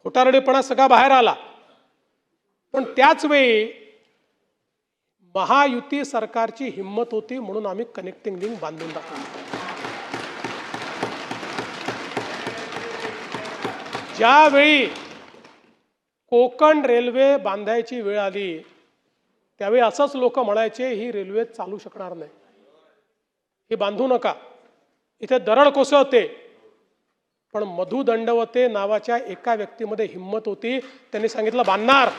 खोटारडेपणा सगळा बाहेर आला। पण त्याच वेळी महायुती सरकारची हिम्मत होती म्हणून आम्ही कनेक्टिंग लिंक बांधून दाखवली। ज्यावेळी कोकण रेल्वे बांधायची वेळ आली त्यावेळी असंच लोक म्हणायचे ही रेल्वे चालू शकणार नाही, हे बांधू नका, इथे दरड कोसळते। पण मधु दंडवते नावाच्या एका व्यक्तीमध्ये हिम्मत होती, त्यांनी सांगितलं बांधणार,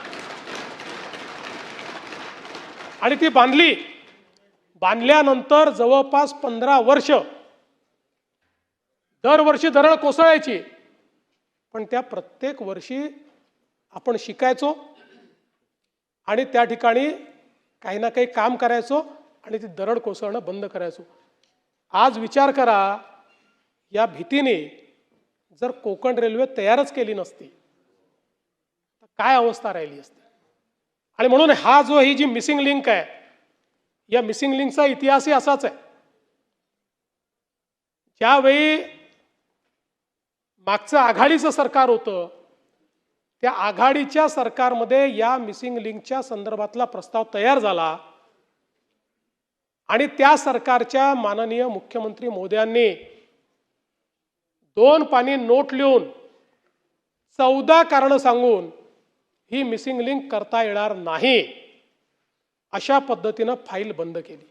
आणि ती बांधली। बांधल्यानंतर जवळपास 15 वर्ष दरवर्षी दरड कोसळायची, पण त्या प्रत्येक वर्षी आपण शिकायचो आणि त्या ठिकाणी काही ना काही काम करायचो आणि ती दरड कोसळणं बंद करायचो। आज विचार करा, या भीतीने जर कोकण रेल्वे तयारच केली नसती तर काय अवस्था राहिली असती। आणि म्हणून ही जी मिसिंग लिंक आहे, या मिसिंग लिंकचा इतिहासही असाच आहे। ज्यावेळी मागचं आघाडीचं सरकार होतं त्या आघाडीच्या सरकारमध्ये या मिसिंग लिंकच्या संदर्भातला प्रस्ताव तयार झाला आणि त्या सरकारच्या माननीय मुख्यमंत्री महोदयांनी 2 पानी नोट लिहून 14 कारण सांगून ही मिसिंग लिंक करता येणार नाही अशा पद्धतीने फाईल बंद केली।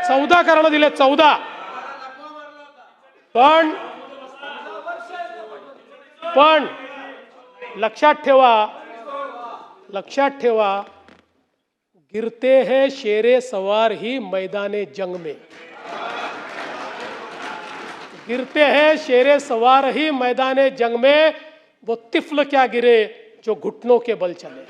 चौदा कारण दिले, 14। पण लक्षात ठेवा, गिरते हैं शेरे सवार ही मैदाने जंग में, गिरते हैं शेरे सवार ही मैदाने जंग में, वो तिफल क्या गिरे जो घुटनों के बल चले।